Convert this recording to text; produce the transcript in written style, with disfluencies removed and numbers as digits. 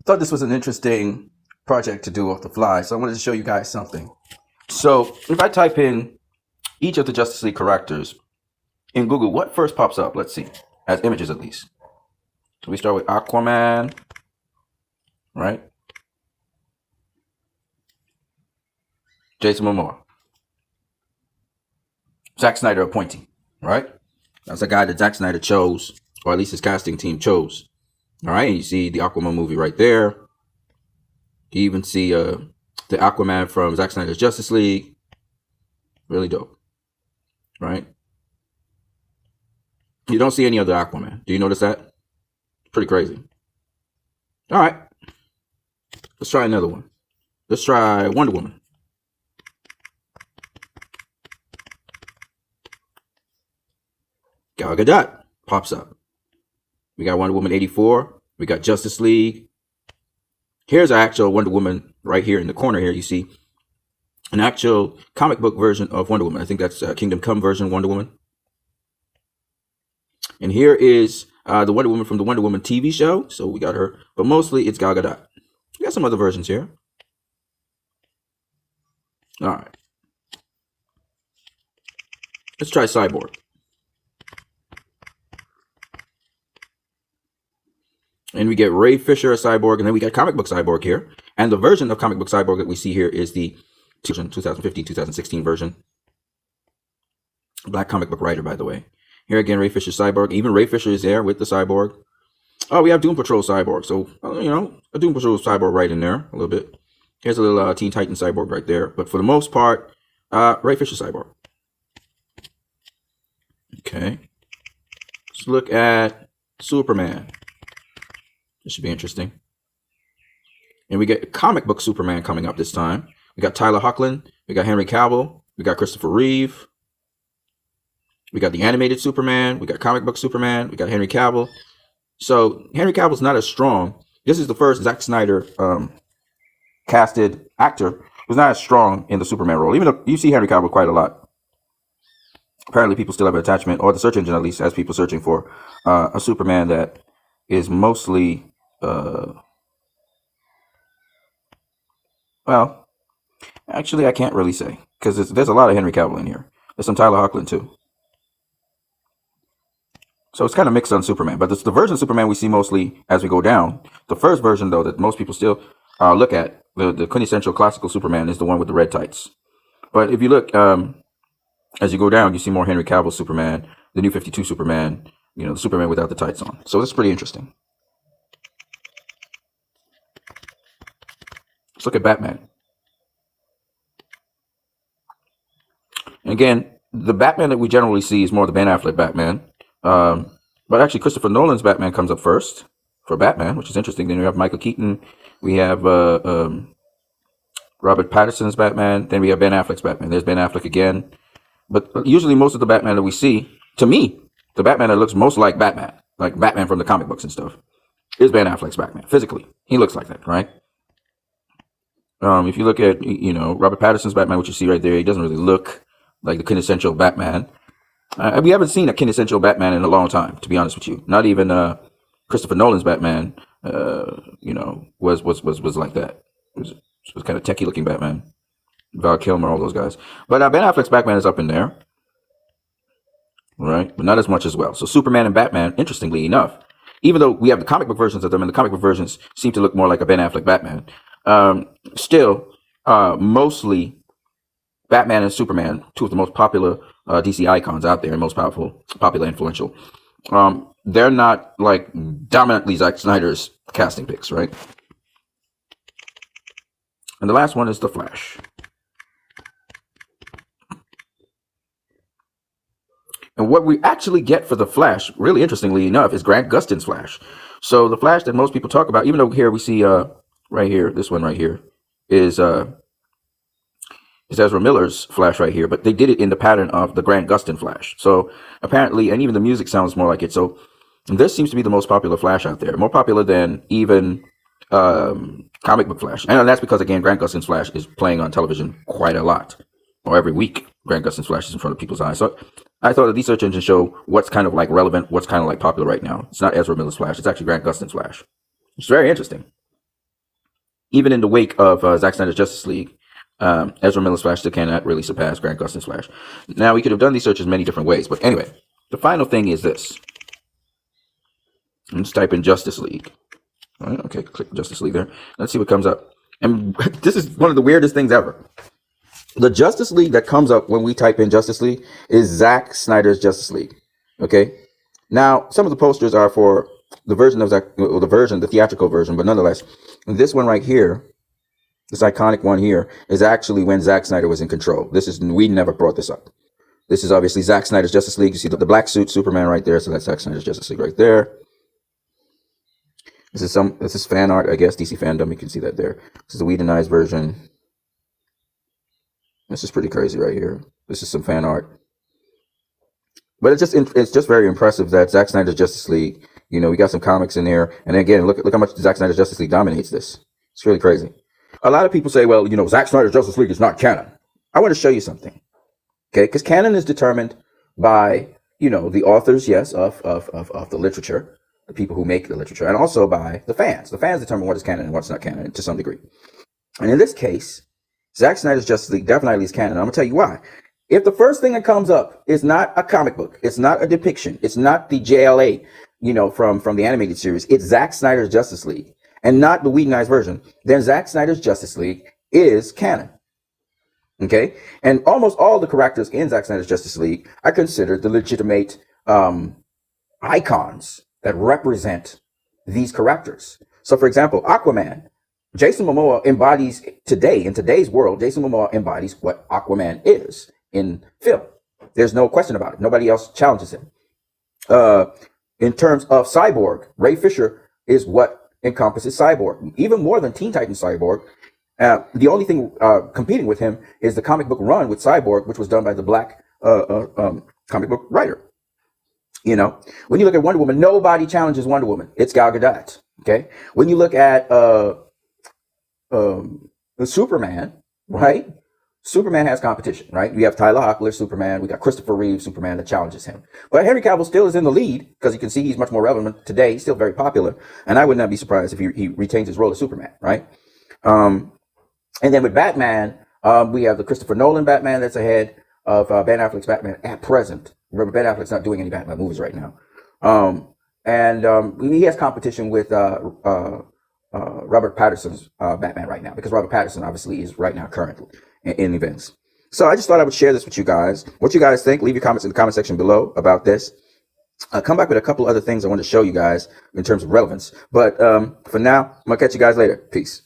thought this was an interesting project to do off the fly, so I wanted to show you guys something. So if I type in each of the Justice League characters in Google, what first pops up? Let's see, as images at least. So we start with Aquaman, right? Jason Momoa. Zack Snyder appointee, right? That's a guy that Zack Snyder chose, or at least his casting team chose. All right, and you see the Aquaman movie right there. You even see the Aquaman from Zack Snyder's Justice League. Really dope, right? You don't see any other Aquaman. Do you notice that? Pretty crazy. All right, let's try another one. Let's try Wonder Woman. Gal Gadot pops up. We got Wonder Woman 84. We got Justice League. Here's our actual Wonder Woman right here in the corner here. You see an actual comic book version of Wonder Woman. I think that's Kingdom Come version Wonder Woman. And here is the Wonder Woman from the Wonder Woman TV show. So we got her, but mostly it's Gal Gadot. We got some other versions here. All right. Let's try Cyborg. And we get Ray Fisher as Cyborg, and then we got comic book Cyborg here. And the version of comic book Cyborg that we see here is the 2015-2016 version. Black comic book writer, by the way. Here again, Ray Fisher Cyborg. Even Ray Fisher is there with the Cyborg. Oh, we have Doom Patrol Cyborg. So, you know, a Doom Patrol Cyborg right in there a little bit. Here's a little Teen Titan Cyborg right there. But for the most part, Ray Fisher Cyborg. Okay. Let's look at Superman. This should be interesting. And we get comic book Superman coming up this time. We got Tyler Hoechlin. We got Henry Cavill. We got Christopher Reeve. We got the animated Superman. We got comic book Superman. We got Henry Cavill. So Henry Cavill's not as strong. This is the first Zack Snyder casted actor who's not as strong in the Superman role. Even though you see Henry Cavill quite a lot. Apparently people still have an attachment, or the search engine at least has people searching for a Superman that is mostly well, actually I can't really say, because there's a lot of Henry Cavill in here. There's some Tyler Hoechlin too. So it's kind of mixed on Superman, but it's the version of Superman we see mostly as we go down. The first version, though, that most people still look at, the quintessential classical Superman, is the one with the red tights. But if you look, as you go down, you see more Henry Cavill Superman, the New 52 Superman, you know, the Superman without the tights on. So that's pretty interesting. Let's look at Batman. And again, the Batman that we generally see is more the Ben Affleck Batman. But actually, Christopher Nolan's Batman comes up first for Batman, which is interesting. Then we have Michael Keaton. We have Robert Pattinson's Batman. Then we have Ben Affleck's Batman. There's Ben Affleck again. But usually most of the Batman that we see, to me, the Batman that looks most like Batman from the comic books and stuff, is Ben Affleck's Batman. Physically, he looks like that, right? If you look at, you know, Robert Pattinson's Batman, which you see right there, he doesn't really look like the quintessential Batman. We haven't seen a quintessential Batman in a long time, to be honest with you. Not even Christopher Nolan's Batman, you know, was like that. It was kind of techie looking Batman. Val Kilmer, all those guys. But Ben Affleck's Batman is up in there, right? But not as much as well. So Superman and Batman, interestingly enough, even though we have the comic book versions of them, and the comic book versions seem to look more like a Ben Affleck Batman, still, mostly Batman and Superman, two of the most popular DC icons out there, and most popular, influential. They're not like dominantly Zack Snyder's casting picks, right? And the last one is The Flash. And what we actually get for The Flash, really interestingly enough, is Grant Gustin's Flash. So the Flash that most people talk about, even though here we see right here, this one right here, is Ezra Miller's Flash right here, but they did it in the pattern of the Grant Gustin Flash. So apparently, and even the music sounds more like it. So this seems to be the most popular Flash out there, more popular than even comic book Flash. And that's because, again, Grant Gustin's Flash is playing on television quite a lot, or every week. Grant Gustin's Flash is in front of people's eyes. So I thought that these search engines show what's kind of like relevant, what's kind of like popular right now. It's not Ezra Miller's Flash. It's actually Grant Gustin's Flash. It's very interesting. even in the wake of Zack Snyder's Justice League, Ezra Miller's Flash still cannot really surpass Grant Gustin's Flash. Now, we could have done these searches many different ways, but anyway, the final thing is this. Let's type in Justice League. All right, okay, click Justice League there. Let's see what comes up. And this is one of the weirdest things ever. The Justice League that comes up when we type in Justice League is Zack Snyder's Justice League. Okay? Now, some of the posters are for the version of the theatrical version, but nonetheless, this one right here, this iconic one here, is actually when Zack Snyder was in control. We never brought this up. This is obviously Zack Snyder's Justice League. You see the black suit Superman right there, so that's Zack Snyder's Justice League right there. This is fan art, I guess, DC Fandom. You can see that there. This is the Whedonized version. This is pretty crazy right here. This is some fan art. But it's just very impressive that Zack Snyder's Justice League, we got some comics in there. And again, look how much Zack Snyder's Justice League dominates this. It's really crazy. A lot of people say, well, Zack Snyder's Justice League is not canon. I want to show you something. Okay? Because canon is determined by, the authors, yes, of the literature. The people who make the literature, and also by the fans. The fans determine what is canon and what's not canon to some degree. And in this case, Zack Snyder's Justice League definitely is canon. I'm going to tell you why. If the first thing that comes up is not a comic book, it's not a depiction, it's not the JLA, from the animated series, it's Zack Snyder's Justice League, and not the Whedonized version, then Zack Snyder's Justice League is canon. Okay? And almost all the characters in Zack Snyder's Justice League are considered the legitimate icons that represent these characters. So, for example, Aquaman, Jason Momoa embodies in today's world, Jason Momoa embodies what Aquaman is in film. There's no question about it. Nobody else challenges him. In terms of Cyborg, Ray Fisher is what encompasses Cyborg, even more than Teen Titans Cyborg. The only thing competing with him is the comic book run with Cyborg, which was done by the black comic book writer. When you look at Wonder Woman, nobody challenges Wonder Woman. It's Gal Gadot. Okay. When you look at Superman, right? Superman has competition, right? We have Tyler Hoechlin, Superman. We got Christopher Reeve, Superman, that challenges him. But Henry Cavill still is in the lead because you can see he's much more relevant today. He's still very popular. And I would not be surprised if he retains his role as Superman, right? And then with Batman, we have the Christopher Nolan Batman that's ahead of Ben Affleck's Batman at present. Remember, Ben Affleck's not doing any Batman movies right now. And he has competition with Robert Pattinson's Batman right now, because Robert Pattinson obviously is right now currently in events. So I just thought I would share this with you guys. What you guys think, leave your comments in the comment section below about this. I'll come back with a couple other things I want to show you guys in terms of relevance. But for now, I'm going to catch you guys later. Peace.